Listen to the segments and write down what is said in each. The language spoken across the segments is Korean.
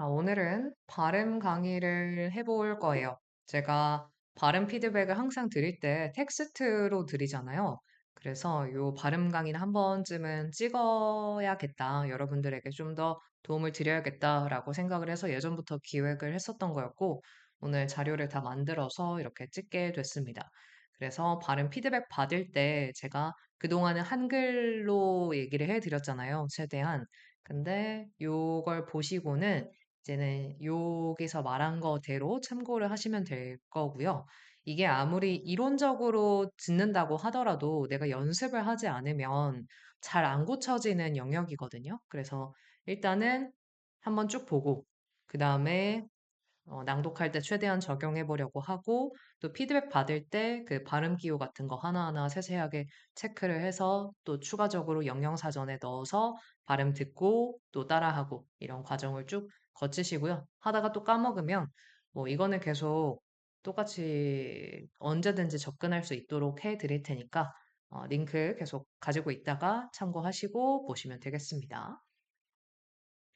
오늘은 발음 강의를 해볼 거예요. 제가 발음 피드백을 항상 드릴 때 텍스트로 드리잖아요. 그래서 요 발음 강의는 한 번쯤은 찍어야겠다. 여러분들에게 좀 더 도움을 드려야겠다라고 생각을 해서 예전부터 기획을 했었던 거였고, 오늘 자료를 다 만들어서 이렇게 찍게 됐습니다. 그래서 발음 피드백 받을 때 제가 그동안은 한글로 얘기를 해드렸잖아요. 최대한. 근데 요걸 보시고는 이제는 여기서 말한 거대로 참고를 하시면 될 거고요. 이게 아무리 이론적으로 듣는다고 하더라도 내가 연습을 하지 않으면 잘 안 고쳐지는 영역이거든요. 그래서 일단은 한번 쭉 보고, 그 다음에 낭독할 때 최대한 적용해 보려고 하고, 또 피드백 받을 때 그 발음 기호 같은 거 하나하나 세세하게 체크를 해서 또 추가적으로 영영사전에 넣어서 발음 듣고 또 따라하고 이런 과정을 쭉 거치시고요. 하다가 또 까먹으면 뭐 이거는 계속 똑같이 언제든지 접근할 수 있도록 해 드릴 테니까 링크 계속 가지고 있다가 참고하시고 보시면 되겠습니다.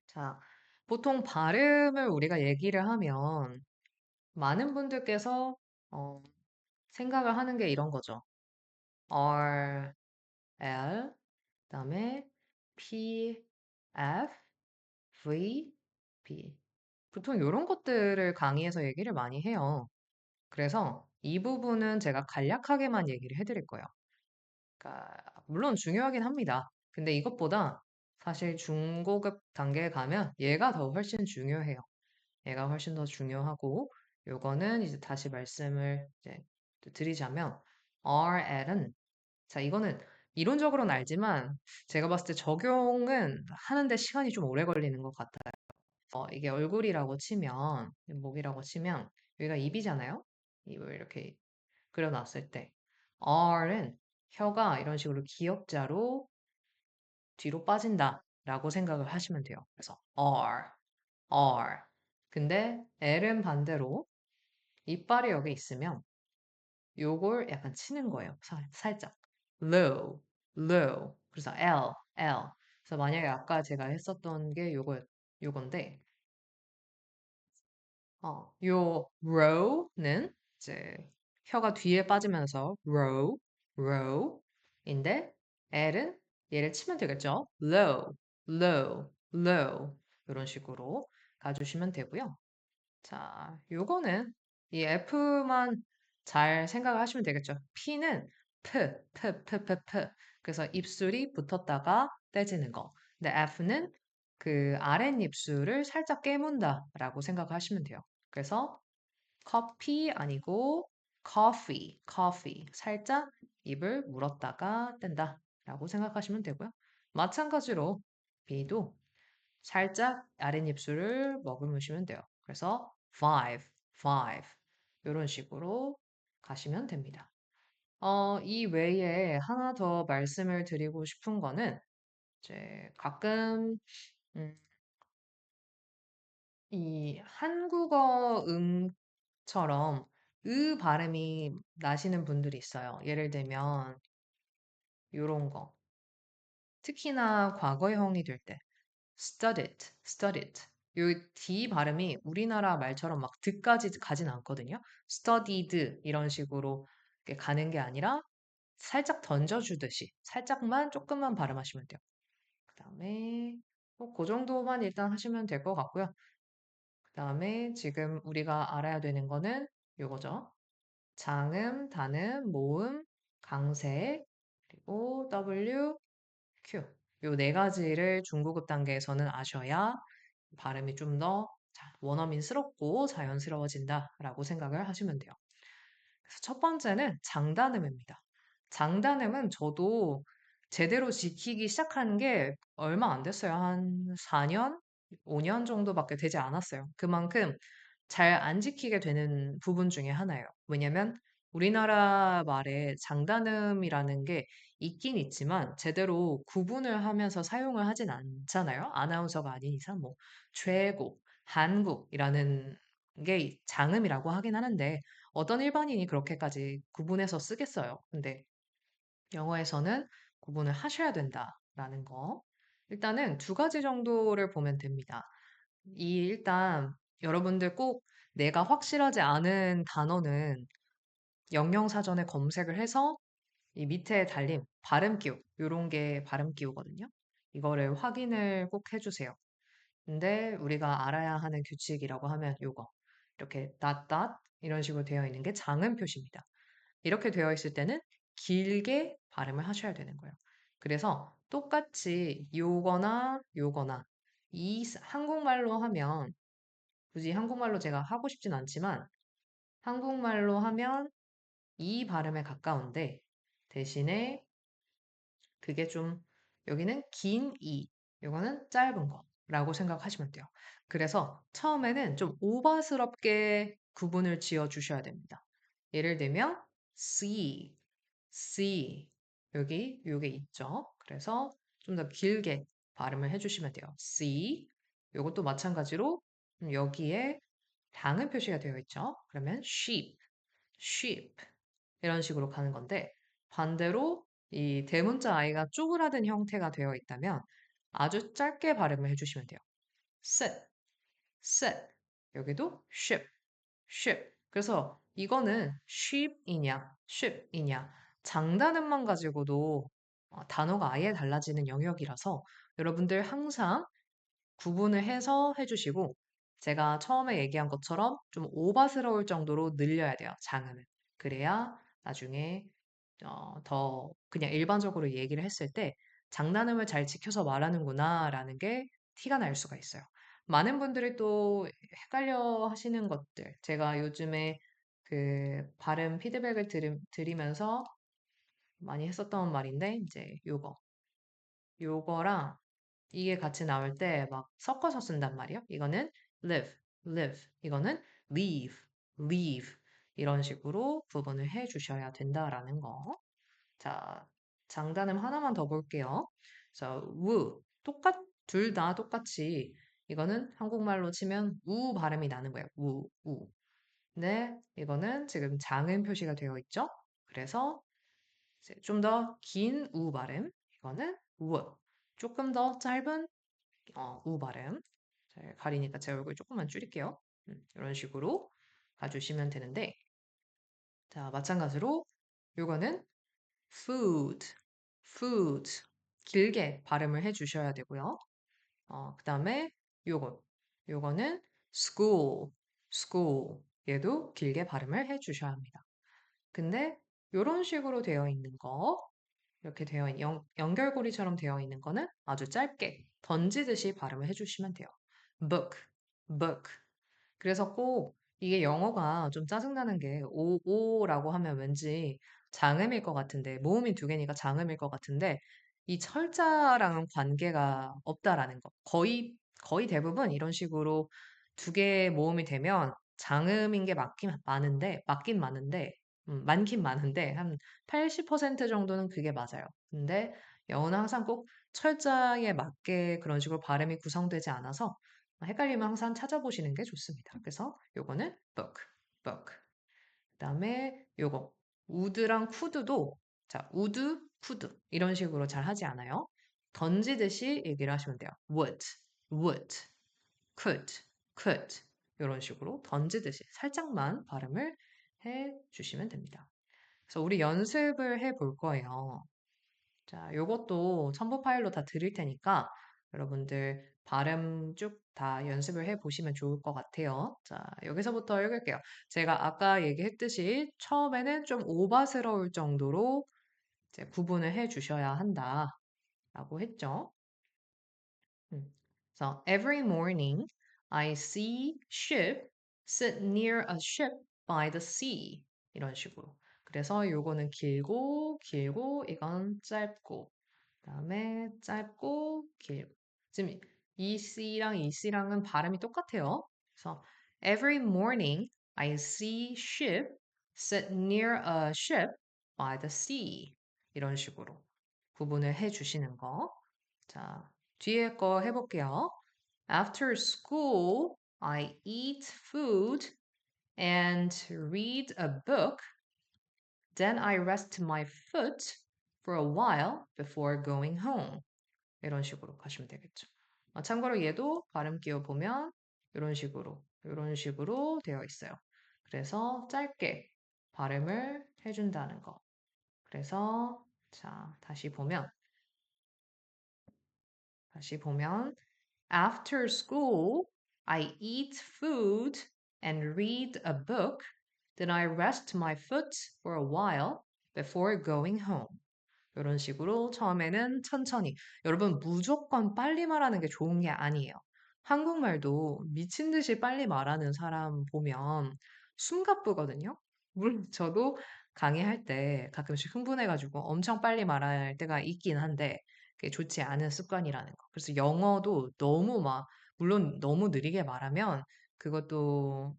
자, 보통 발음을 우리가 얘기를 하면 많은 분들께서 어, 생각을 하는 게 이런 거죠. R, L, 그다음에 P, F, V, B. 보통 이런 것들을 강의에서 얘기를 많이 해요. 그래서 이 부분은 제가 간략하게만 얘기를 해드릴 거예요. 그러니까 물론 중요하긴 합니다. 근데 이것보다 사실 중고급 단계에 가면 얘가 더 훨씬 중요해요. 얘가 훨씬 더 중요하고 요거는 이제 다시 말씀을 이제 또 드리자면 RL은 자 이거는 이론적으로는 알지만 제가 봤을 때 적용은 하는데 시간이 좀 오래 걸리는 것 같아요. 이게 얼굴이라고 치면 목이라고 치면 여기가 입이잖아요. 입을 이렇게 그려놨을 때 R은 혀가 이런 식으로 기역자로 뒤로 빠진다라고 생각을 하시면 돼요. 그래서 R, R. 근데 L은 반대로 이빨이 여기 있으면 요걸 약간 치는 거예요. 살짝. low, low. 그래서 L, L. 그래서 만약에 아까 제가 했었던 게 요건데, 요 row는 이제 혀가 뒤에 빠지면서 row, row인데 L은 얘를 치면 되겠죠? low, low, low. 이런 식으로 가주시면 되고요. 자, 요거는 이 F만 잘 생각하시면 되겠죠. P는 P. 그래서 입술이 붙었다가 떼지는 거. 근데 F는 그 아랫입술을 살짝 깨문다라고 생각하시면 돼요. 그래서 커피 아니고 coffee. 살짝 입을 물었다가 뗀다라고 생각하시면 되고요. 마찬가지로 B도 살짝 아랫입술을 머금으시면 돼요. 그래서 five 이런 식으로 가시면 됩니다. 이 외에 하나 더 말씀을 드리고 싶은 거는 이제 가끔 음, 이 한국어 음처럼 으 발음이 나시는 분들이 있어요. 예를 들면 이런 거. 특히나 과거형이 될 때. studied. 요 D 발음이 우리나라 말처럼 막 드까지 가진 않거든요. studied 이런 식으로 이렇게 가는 게 아니라 살짝 던져주듯이 살짝만 조금만 발음하시면 돼요. 그 다음에 뭐그 정도만 일단 하시면 될 것 같고요. 그 다음에 지금 우리가 알아야 되는 거는 요거죠. 장음, 단음, 모음, 강세, 그리고 W, Q. 요 네 가지를 중고급 단계에서는 아셔야 발음이 좀 더 원어민스럽고 자연스러워진다라고 생각을 하시면 돼요. 그래서 첫 번째는 장단음입니다. 장단음은 저도 제대로 지키기 시작한 게 얼마 안 됐어요. 한 4년, 5년 정도밖에 되지 않았어요. 그만큼 잘 안 지키게 되는 부분 중에 하나예요. 왜냐면 우리나라 말에 장단음이라는 게 있긴 있지만 제대로 구분을 하면서 사용을 하진 않잖아요. 아나운서가 아닌 이상 뭐 최고, 한국이라는 게 장음이라고 하긴 하는데 어떤 일반인이 그렇게까지 구분해서 쓰겠어요. 근데 영어에서는 구분을 하셔야 된다라는 거. 일단은 두 가지 정도를 보면 됩니다. 일단 여러분들 꼭 내가 확실하지 않은 단어는 영영사전에 검색을 해서 이 밑에 달린 발음 기호, 요런 게 발음 기호거든요. 이거를 확인을 꼭 해주세요. 근데 우리가 알아야 하는 규칙이라고 하면 요거. 이렇게 닷닷 이런 식으로 되어 있는 게 장음 표시입니다. 이렇게 되어 있을 때는 길게 발음을 하셔야 되는 거예요. 그래서 똑같이 요거나 요거나 한국말로 하면 굳이 한국말로 제가 하고 싶진 않지만 한국말로 하면 이 발음에 가까운데 대신에 그게 좀 여기는 긴 이, 요거는 짧은 거라고 생각하시면 돼요. 그래서 처음에는 좀 오버스럽게 구분을 지어 주셔야 됩니다. 예를 들면 see, see 여기 요게 있죠. 그래서 좀 더 길게 발음을 해주시면 돼요. see 요것도 마찬가지로 여기에 당은 표시가 되어 있죠. 그러면 sheep, sheep 이런 식으로 가는 건데 반대로 이 대문자 아이가 쪼그라든 형태가 되어 있다면 아주 짧게 발음을 해주시면 돼요. sit, sit. 여기도 ship, ship. 그래서 이거는 sheep이냐, ship이냐 장단음만 가지고도 단어가 아예 달라지는 영역이라서 여러분들 항상 구분을 해서 해주시고 제가 처음에 얘기한 것처럼 좀 오바스러울 정도로 늘려야 돼요. 장음을. 그래야 나중에 더 그냥 일반적으로 얘기를 했을 때 장단음을 잘 지켜서 말하는구나 라는 게 티가 날 수가 있어요. 많은 분들이 또 헷갈려 하시는 것들. 제가 요즘에 그 발음 피드백을 드리면서 많이 했었던 말인데 이제 요거랑 이게 같이 나올 때 막 섞어서 쓴단 말이에요. 이거는 live, live. 이거는 leave, leave. 이런 식으로 구분을 해 주셔야 된다라는 거. 자, 장단음 하나만 더 볼게요. 그래서 둘 다 똑같이 이거는 한국말로 치면 우 발음이 나는 거예요. 우. 네, 이거는 지금 장음 표시가 되어 있죠. 그래서 좀 더 긴 우 발음. 이거는 우. 조금 더 짧은 우 발음. 잘 가리니까 제 얼굴 조금만 줄일게요. 이런 식으로 가주시면 되는데, 자, 마찬가지로 요거는 food, food. 길게 발음을 해 주셔야 되고요. 그 다음에 요거는 school, school. 얘도 길게 발음을 해 주셔야 합니다. 근데 요런 식으로 되어 있는 거, 이렇게 되어 있는 연결고리처럼 되어 있는 거는 아주 짧게 던지듯이 발음을 해주시면 돼요. book, book. 그래서 꼭 이게 영어가 좀 짜증나는 게 오라고 하면 왠지 장음일 것 같은데 모음이 두 개니까 장음일 것 같은데 이 철자랑은 관계가 없다라는 거. 거의 대부분 이런 식으로 두 개의 모음이 되면 장음인 게 맞긴 많은데 많긴 많은데 한 80% 정도는 그게 맞아요. 근데 영어는 항상 꼭 철자에 맞게 그런 식으로 발음이 구성되지 않아서 헷갈리면 항상 찾아보시는 게 좋습니다. 그래서 요거는 book, book. 그다음에 요거 우드랑 쿠드도 자 우드, 쿠드 이런 식으로 잘 하지 않아요. 던지듯이 얘기를 하시면 돼요. would, would, could 이런 식으로 던지듯이 살짝만 발음을 해 주시면 됩니다. 그래서 우리 연습을 해 볼 거예요. 자, 요것도 첨부 파일로 다 드릴 테니까 여러분들 발음 쭉 다 연습을 해 보시면 좋을 것 같아요. 자, 여기서부터 읽을게요. 제가 아까 얘기했듯이 처음에는 좀 오바스러울 정도로 이제 구분을 해 주셔야 한다라고 했죠. So every morning I see ship sit near a ship by the sea. 이런 식으로. 그래서 요거는 길고 이건 짧고 그다음에 짧고 길고. 지금 이 C랑 이 C랑은 발음이 똑같아요. 그래서 every morning I see ship sit near a ship by the sea. 이런 식으로 구분을 해 주시는 거. 자, 뒤에 거 해볼게요. After school, I eat food and read a book. Then I rest my foot for a while before going home. 이런 식으로 가시면 되겠죠. 참고로 얘도 발음 끼워 보면 이런 식으로 되어 있어요. 그래서 짧게 발음을 해준다는 거. 그래서 자, 다시 보면 After school, I eat food and read a book. Then I rest my foot for a while before going home. 이런 식으로 처음에는 천천히. 여러분, 무조건 빨리 말하는 게 좋은 게 아니에요. 한국말도 미친 듯이 빨리 말하는 사람 보면 숨가쁘거든요. 물론 저도 강의할 때 가끔씩 흥분해가지고 엄청 빨리 말할 때가 있긴 한데 그게 좋지 않은 습관이라는 거. 그래서 영어도 물론 너무 느리게 말하면 그것도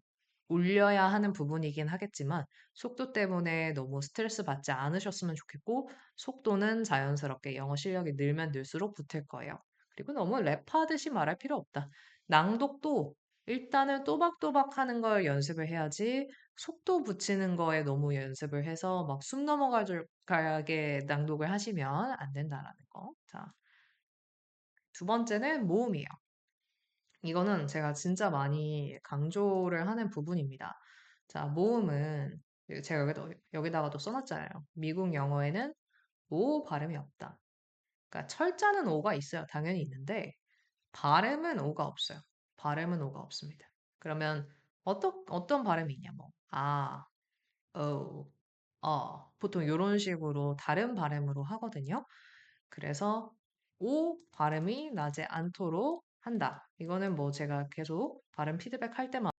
올려야 하는 부분이긴 하겠지만 속도 때문에 너무 스트레스 받지 않으셨으면 좋겠고 속도는 자연스럽게 영어 실력이 늘면 늘수록 붙을 거예요. 그리고 너무 랩하듯이 말할 필요 없다. 낭독도 일단은 또박또박 하는 걸 연습을 해야지 속도 붙이는 거에 너무 연습을 해서 막 숨 넘어가게 낭독을 하시면 안 된다라는 거. 자, 두 번째는 모음이에요. 이거는 제가 진짜 많이 강조를 하는 부분입니다. 자, 모음은 제가 여기다가도 써놨잖아요. 미국 영어에는 오 발음이 없다. 그러니까 철자는 오가 있어요. 당연히 있는데 발음은 오가 없어요. 발음은 오가 없습니다. 그러면 어떤 발음이 있냐 뭐 어, 보통 이런 식으로 다른 발음으로 하거든요. 그래서 오 발음이 나지 않도록 한다. 이거는 뭐 제가 계속 발음 피드백 할 때마다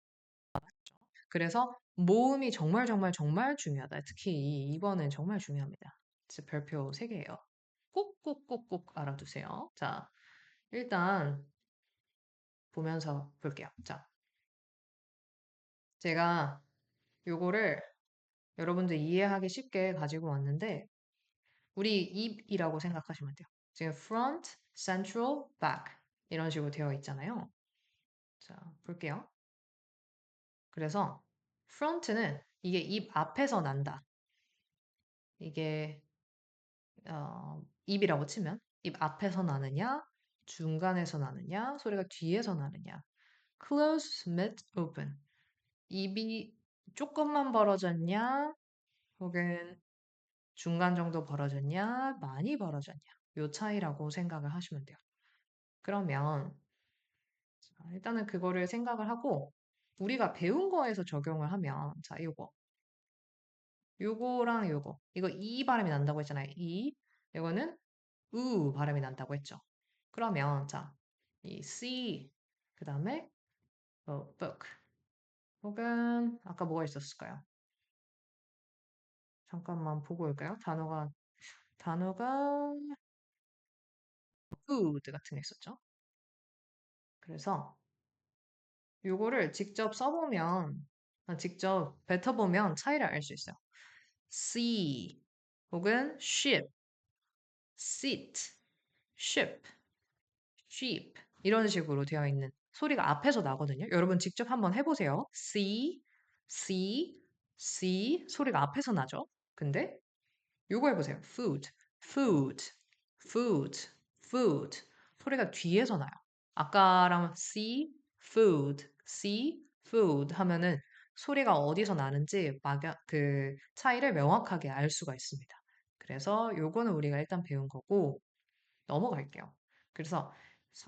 그래서 모음이 정말 정말 정말 중요하다. 특히 2번은 정말 중요합니다. 진짜 별표 3개예요. 꼭꼭꼭꼭 알아두세요. 자, 일단 보면서 볼게요. 자, 제가 요거를 여러분들 이해하기 쉽게 가지고 왔는데 우리 입이라고 생각하시면 돼요. 지금 front, central, back 이런 식으로 되어 있잖아요. 자, 볼게요. 그래서 front는 이게 입 앞에서 난다. 이게 입이라고 치면 입 앞에서 나느냐, 중간에서 나느냐, 소리가 뒤에서 나느냐. close, mid, open. 입이 조금만 벌어졌냐, 혹은 중간 정도 벌어졌냐, 많이 벌어졌냐. 요 차이라고 생각을 하시면 돼요. 그러면 일단은 그거를 생각을 하고 우리가 배운 거에서 적용을 하면 자, 요거랑 이거 이 발음이 난다고 했잖아요. 이거는 우 발음이 난다고 했죠. 그러면 자, 이 C 그다음에 book 혹은 아까 뭐가 있었을까요? 잠깐만 보고 올까요? 단어가 food 같은 게 있었죠. 그래서 요거를 직접 뱉어보면 차이를 알 수 있어요. see 혹은 ship, sit, ship, sheep 이런 식으로 되어 있는 소리가 앞에서 나거든요. 여러분 직접 한번 해보세요. see 소리가 앞에서 나죠. 근데 요거 해보세요. food, food, food 소리가 뒤에서 나요. 아까랑 see food 하면은 소리가 어디서 나는지 그 차이를 명확하게 알 수가 있습니다. 그래서 요거는 우리가 일단 배운 거고 넘어갈게요. 그래서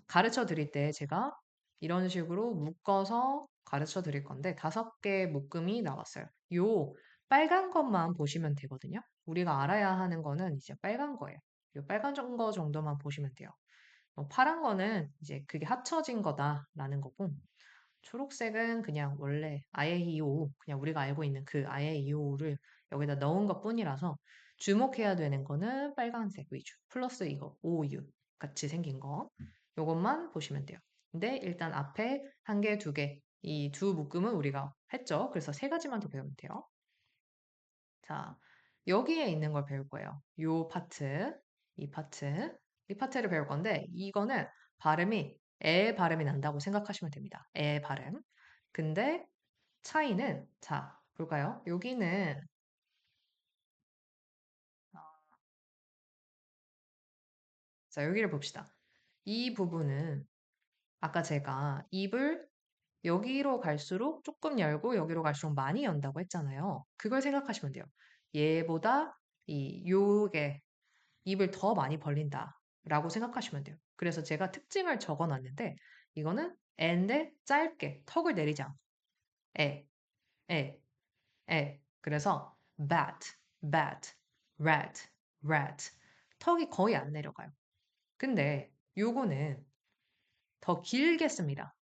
가르쳐 드릴 때 제가 이런 식으로 묶어서 가르쳐 드릴 건데 5개 묶음이 나왔어요. 요 빨간 것만 보시면 되거든요. 우리가 알아야 하는 거는 이제 빨간 거예요. 요 빨간 거 정도만 보시면 돼요. 파란 거는 이제 그게 합쳐진 거다라는 거고 초록색은 그냥 원래 아예이오 그냥 우리가 알고 있는 그 아예이오를 여기다 넣은 것뿐이라서 주목해야 되는 거는 빨간색 위주 플러스 이거 오유 같이 생긴 거 요것만 보시면 돼요. 근데 일단 앞에 한 개, 두 개, 이 두 묶음은 우리가 했죠. 그래서 3가지만 더 배우면 돼요. 자, 여기에 있는 걸 배울 거예요. 요 파트, 이 파트, 이 파트를 배울 건데 이거는 에 발음이 난다고 생각하시면 됩니다. 에 발음. 근데 차이는 자, 볼까요? 자, 여기를 봅시다. 이 부분은 아까 제가 입을 여기로 갈수록 조금 열고 여기로 갈수록 많이 연다고 했잖아요. 그걸 생각하시면 돼요. 얘보다 요게 입을 더 많이 벌린다 라고 생각하시면 돼요. 그래서 제가 특징을 적어 놨는데 이거는 애인데 짧게 턱을 내리지 않고 에, 에, 에. 그래서 bat, bat, rat, rat. 턱이 거의 안 내려가요. 근데 요거는 더 길게 씁니다.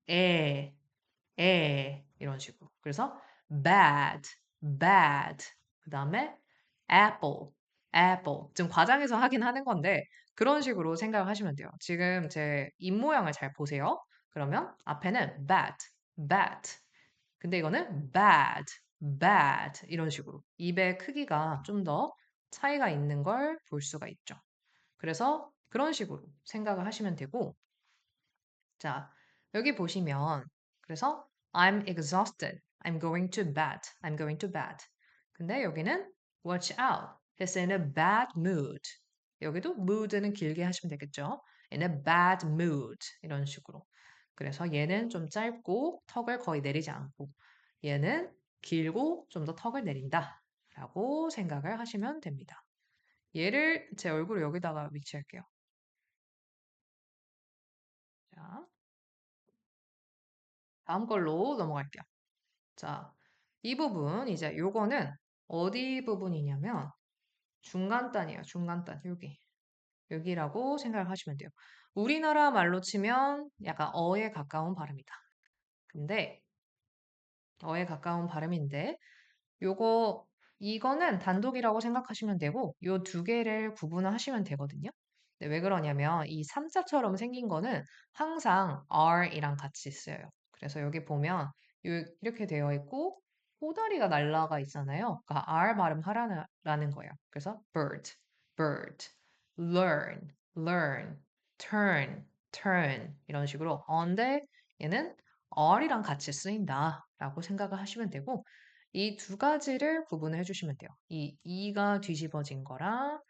에, 에, 이런 식으로. 그래서 bad, bad. 그 다음에 apple, apple. 지금 과장해서 하긴 하는 건데 그런 식으로 생각을 하시면 돼요. 지금 제 입 모양을 잘 보세요. 그러면 앞에는 bat, bat. 근데 이거는 bad, bad. 이런 식으로. 입의 크기가 좀 더 차이가 있는 걸 볼 수가 있죠. 그래서 그런 식으로 생각을 하시면 되고, 자, 여기 보시면, 그래서 I'm exhausted. I'm going to bed. I'm going to bed. 근데 여기는 watch out. He's in a bad mood. 여기도 mood는 길게 하시면 되겠죠. In a bad mood. 이런 식으로. 그래서 얘는 좀 짧고 턱을 거의 내리지 않고 얘는 길고 좀 더 턱을 내린다. 라고 생각을 하시면 됩니다. 얘를 제 얼굴을 여기다가 위치할게요. 자, 다음 걸로 넘어갈게요. 자, 이 부분, 이제 요거는 어디 부분이냐면 중간단이에요. 중간단. 여기. 여기라고 생각을 하시면 돼요. 우리나라 말로 치면 약간 어에 가까운 발음이다. 근데 어에 가까운 발음인데 요거 이거는 단독이라고 생각하시면 되고 요 두 개를 구분을 하시면 되거든요. 근데 왜 그러냐면 이 삼자처럼 생긴 거는 항상 R이랑 같이 쓰여요. 그래서 여기 보면 이렇게 되어 있고 꼬다리가 날라가 있잖아요. 그러니까 R 발음하라는 거예요. 그래서 bird, bird, learn, learn, turn, turn 이런 식으로 어인데 얘는 R이랑 같이 쓰인다라고 생각을 하시면 되고 이 두 가지를 구분을 해주시면 돼요. 이 이가 뒤집어진 거랑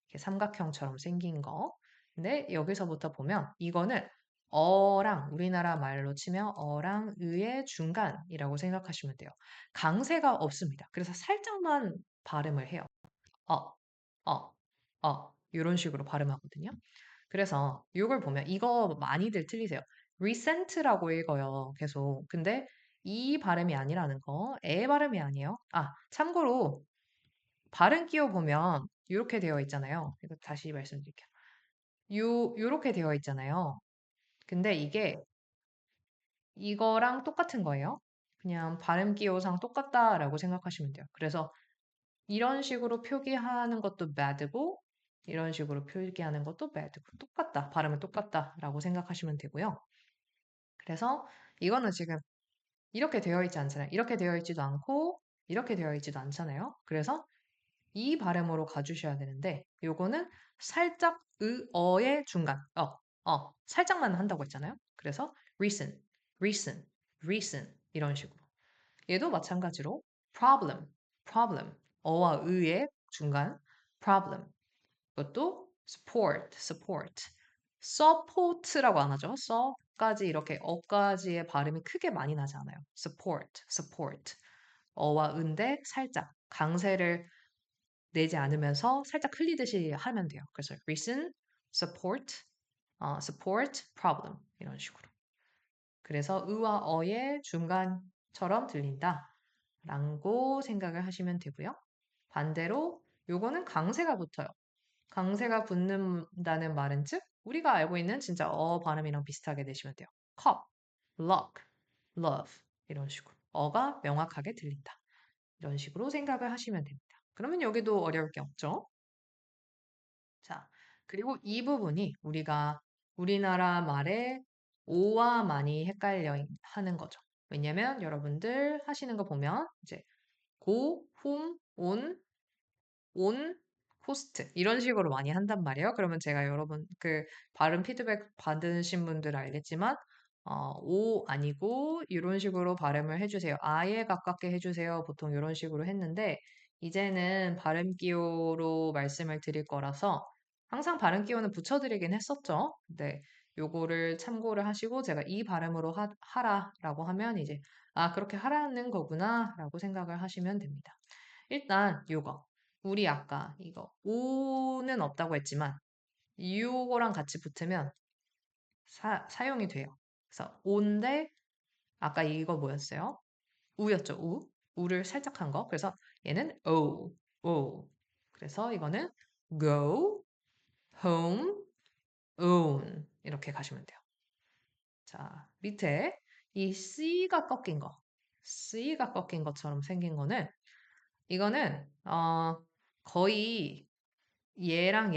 이렇게 삼각형처럼 생긴 거. 근데 여기서부터 보면 이거는 어랑 우리나라 말로 치면 어랑 의의 중간이라고 생각하시면 돼요. 강세가 없습니다. 그래서 살짝만 발음을 해요. 어, 어, 이런 식으로 발음하거든요. 그래서 이걸 보면 이거 많이들 틀리세요. recent라고 읽어요. 계속. 근데 이 발음이 아니라는 거. 에 발음이 아니에요. 아, 참고로 발음 끼워 보면 이렇게 되어 있잖아요. 이거 다시 말씀드릴게요. 요렇게 되어 있잖아요. 근데 이게 이거랑 똑같은 거예요. 그냥 발음 기호상 똑같다라고 생각하시면 돼요. 그래서 이런 식으로 표기하는 것도 bad고 이런 식으로 표기하는 것도 bad고 똑같다. 발음은 똑같다라고 생각하시면 되고요. 그래서 이거는 지금 이렇게 되어 있지 않잖아요. 이렇게 되어 있지도 않고 이렇게 되어 있지도 않잖아요. 그래서 이 발음으로 가주셔야 되는데 요거는 살짝 어의 중간 살짝만 한다고 했잖아요. 그래서 recent, recent, recent 이런 식으로 얘도 마찬가지로 problem, problem 어와 의의 중간 problem 그것도 support, support support라고 안 하죠. 서까지 이렇게 어까지의 발음이 크게 많이 나지 않아요. support, support 어와 은데 살짝 강세를 내지 않으면서 살짝 흘리듯이 하면 돼요. 그래서 reason, support, support, problem 이런 식으로. 그래서 의와 어의 중간처럼 들린다. 라고 생각을 하시면 되고요. 반대로 요거는 강세가 붙어요. 강세가 붙는다는 말은 즉 우리가 알고 있는 진짜 어 발음이랑 비슷하게 되시면 돼요. cup, luck, love 이런 식으로 어가 명확하게 들린다. 이런 식으로 생각을 하시면 됩니다. 그러면 여기도 어려울 게 없죠? 자, 그리고 이 부분이 우리가 우리나라 말에 오와 많이 헷갈려 하는 거죠. 왜냐면 여러분들 하시는 거 보면 이제 고, whom, 온, 호스트 이런 식으로 많이 한단 말이에요. 그러면 제가 여러분 그 발음 피드백 받으신 분들 알겠지만 오 아니고 이런 식으로 발음을 해주세요. 아예 가깝게 해주세요. 보통 이런 식으로 했는데 이제는 발음 기호로 말씀을 드릴 거라서 항상 발음 기호는 붙여드리긴 했었죠. 근데 요거를 참고를 하시고 제가 이 발음으로 하라라고 하면 이제 아, 그렇게 하라는 거구나라고 생각을 하시면 됩니다. 일단 요거. 우리 아까 이거 오는 없다고 했지만 요거랑 같이 붙으면 사용이 돼요. 그래서 온데 아까 이거 뭐였어요? 우였죠, 우. 우를 살짝 한 거. 그래서 얘는 o, o. 그래서 이거는 go, home, own. 이렇게 가시면 돼요. 자, 밑에 이 C가 꺾인 거. C가 꺾인 것처럼 생긴 거는 이거는 거의 얘랑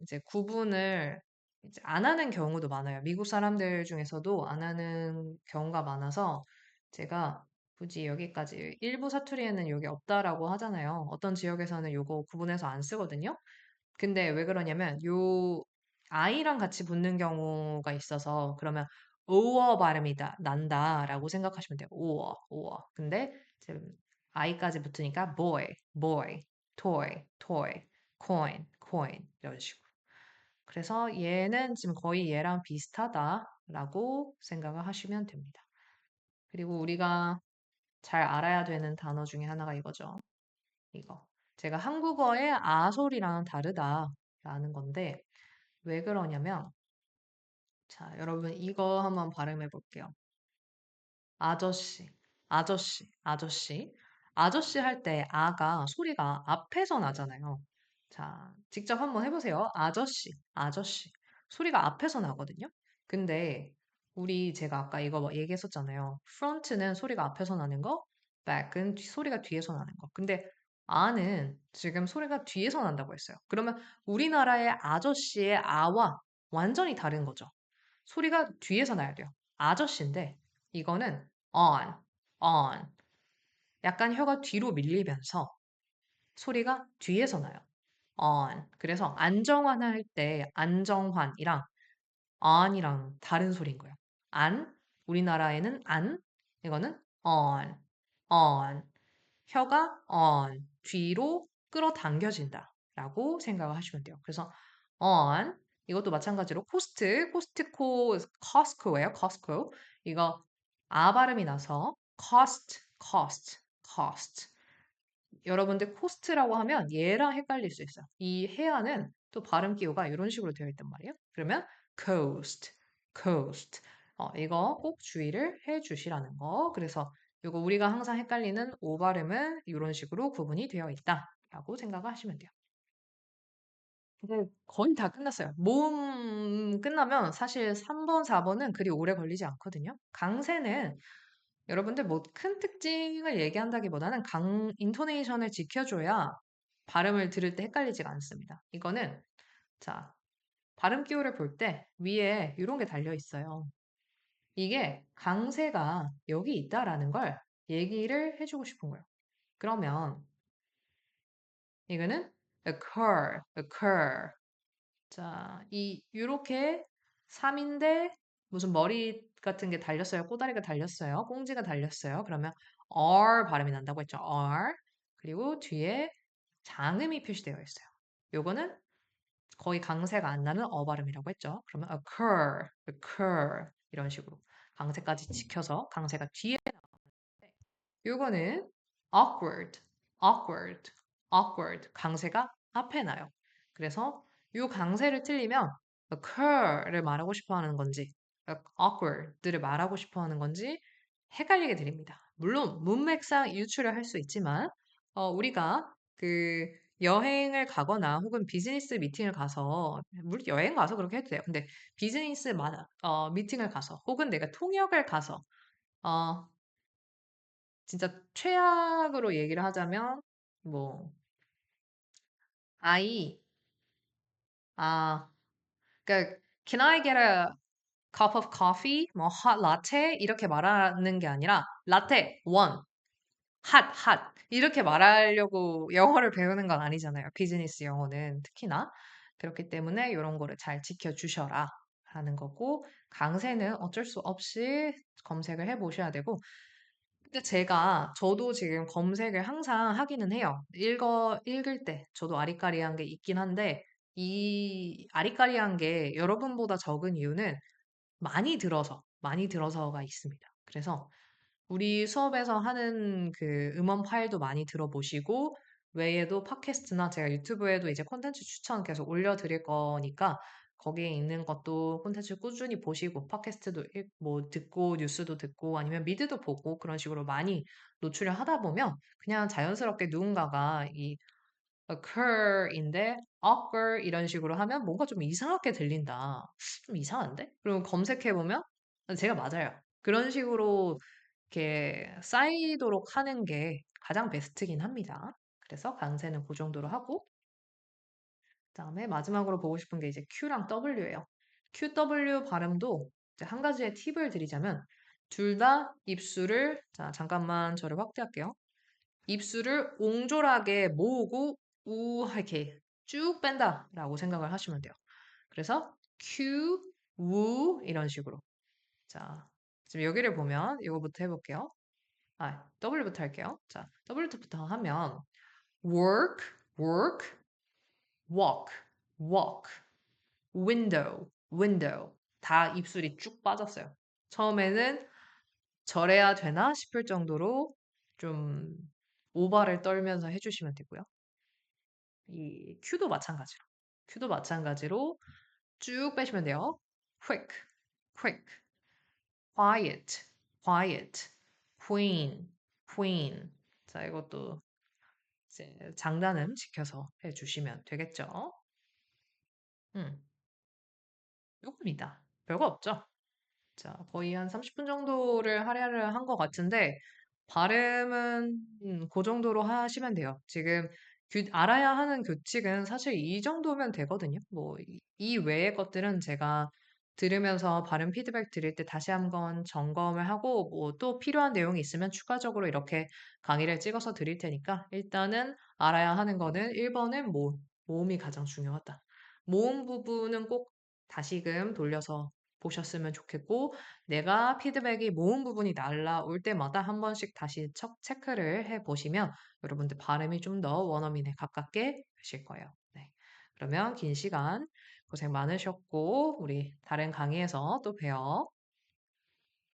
이제 구분을 이제 안 하는 경우도 많아요. 미국 사람들 중에서도 안 하는 경우가 많아서 제가 굳이 여기까지 일부 사투리에는 여기 없다라고 하잖아요. 어떤 지역에서는 요거 구분해서 안 쓰거든요. 근데 왜 그러냐면 요 I랑 같이 붙는 경우가 있어서 그러면 오어 발음이다 난다라고 생각하시면 돼요. 오어 오어. 근데 지금 I까지 붙으니까 boy boy, toy toy, coin coin 이런 식으로. 그래서 얘는 지금 거의 얘랑 비슷하다라고 생각을 하시면 됩니다. 그리고 우리가 잘 알아야 되는 단어 중에 하나가 이거죠. 이거. 제가 한국어의 아 소리랑은 다르다라는 건데 왜 그러냐면, 자, 여러분 이거 한번 발음해 볼게요. 아저씨, 아저씨, 아저씨. 아저씨 할 때 아가 소리가 앞에서 나잖아요. 자, 직접 한번 해보세요. 아저씨, 아저씨. 소리가 앞에서 나거든요. 근데 제가 아까 이거 뭐 얘기했었잖아요. front는 소리가 앞에서 나는 거, back은 소리가 뒤에서 나는 거. 근데 아는 지금 소리가 뒤에서 난다고 했어요. 그러면 우리나라의 아저씨의 아와 완전히 다른 거죠. 소리가 뒤에서 나야 돼요. 아저씨인데 이거는 on, on. 약간 혀가 뒤로 밀리면서 소리가 뒤에서 나요. on. 그래서 안정환 할 때 안정환이랑 on이랑 다른 소리인 거예요. 안, 우리나라에는 안, 이거는 on, on. 혀가 on, 뒤로 끌어당겨진다 라고 생각을 하시면 돼요. 그래서 on, 이것도 마찬가지로 코스트코, 커스코예요. 커스코. 이거 아 발음이 나서 cost. 여러분들 코스트라고 하면 얘랑 헷갈릴 수 있어요. 이 해안은 또 발음 기호가 이런 식으로 되어 있단 말이에요. 그러면 coast. 이거 꼭 주의를 해 주시라는 거. 그래서 이거 우리가 항상 헷갈리는 오 발음은 이런 식으로 구분이 되어 있다라고 생각하시면 돼요. 이제 거의 다 끝났어요. 모음 끝나면 사실 3번, 4번은 그리 오래 걸리지 않거든요. 강세는 여러분들 뭐 큰 특징을 얘기한다기보다는 인토네이션을 지켜줘야 발음을 들을 때 헷갈리지가 않습니다. 이거는, 자, 발음 기호를 볼 때 위에 이런 게 달려 있어요. 이게 강세가 여기 있다라는 걸 얘기를 해주고 싶은 거예요. 그러면 이거는 occur. 자, 요렇게 3인데 무슨 머리 같은 게 달렸어요. 꼬다리가 달렸어요. 꽁지가 달렸어요. 그러면 R 발음이 난다고 했죠. R. 그리고 뒤에 장음이 표시되어 있어요. 요거는 거의 강세가 안 나는 어 발음이라고 했죠. 그러면 occur 이런 식으로 강세까지 지켜서 강세가 뒤에 요거는 awkward. 강세가 앞에 나요. 그래서 요 강세를 틀리면 occur를 말하고 싶어 하는 건지, awkward를 말하고 싶어 하는 건지 헷갈리게 드립니다. 물론 문맥상 유추를 할 수 있지만, 우리가 그 여행을 가거나 혹은 비즈니스 미팅을 가서, 물론 여행 가서 그렇게 해도 돼요. 근데 미팅을 가서 혹은 내가 통역을 가서, 어, 진짜 최악으로 얘기를 하자면 뭐 I 아 그러니까 can I get a cup of coffee? 뭐 hot latte 이렇게 말하는 게 아니라 latte one hot 이렇게 말하려고 영어를 배우는 건 아니잖아요. 비즈니스 영어는 특히나 그렇기 때문에 이런 거를 잘 지켜주셔라 하는 거고 강세는 어쩔 수 없이 검색을 해보셔야 되고 근데 저도 지금 검색을 항상 하기는 해요. 읽을 때, 저도 아리까리한 게 있긴 한데, 이 아리까리한 게 여러분보다 적은 이유는 많이 들어서가 있습니다. 그래서 우리 수업에서 하는 그 음원 파일도 많이 들어보시고, 외에도 팟캐스트나 제가 유튜브에도 이제 콘텐츠 추천 계속 올려드릴 거니까, 거기에 있는 것도 콘텐츠 꾸준히 보시고, 팟캐스트도 뭐 듣고, 뉴스도 듣고, 아니면 미드도 보고, 그런 식으로 많이 노출을 하다 보면, 그냥 자연스럽게 누군가가 이 occur인데 occur 이런 식으로 하면 뭔가 좀 이상하게 들린다. 좀 이상한데? 그리고 검색해보면 제가 맞아요. 그런 식으로 이렇게 쌓이도록 하는 게 가장 베스트긴 합니다. 그래서 강세는 그 정도로 하고, 그다음에 마지막으로 보고 싶은 게 이제 Q랑 W예요. QW 발음도 이제 한 가지의 팁을 드리자면, 둘 다 입술을, 자, 잠깐만 저를 확대할게요. 입술을 옹졸하게 모으고 이렇게 쭉 뺀다라고 생각을 하시면 돼요. 그래서 Q, 우 이런 식으로. 자, 지금 여기를 보면 이거부터 해볼게요. W부터 할게요. 자, W부터 하면 work, work, walk, walk, window, window. 다 입술이 쭉 빠졌어요. 처음에는 저래야 되나 싶을 정도로 좀 오바를 떨면서 해주시면 되고요. 이 큐도 마찬가지로 쭉 빼시면 돼요. quick, quick, quiet, quiet, queen, queen. 자, 이것도 이제 장단음 지켜서 해주시면 되겠죠. 음, 요겁니다. 별거 없죠? 자, 거의 한 30분 정도를 할애를 한 것 같은데, 발음은 그 정도로 하시면 돼요. 지금 알아야 하는 규칙은 사실 이 정도면 되거든요. 뭐, 이 외의 것들은 제가 들으면서 발음 피드백 드릴 때 다시 한번 점검을 하고, 뭐 또 필요한 내용이 있으면 추가적으로 이렇게 강의를 찍어서 드릴 테니까, 일단은 알아야 하는 거는 1번은 모음이 가장 중요하다. 모음 부분은 꼭 다시금 돌려서 보셨으면 좋겠고, 내가 피드백이 모음 부분이 날라올 때마다 한 번씩 다시 체크를 해 보시면 여러분들 발음이 좀 더 원어민에 가깝게 되실 거예요. 네. 그러면 긴 시간 고생 많으셨고, 우리 다른 강의에서 또 봬요.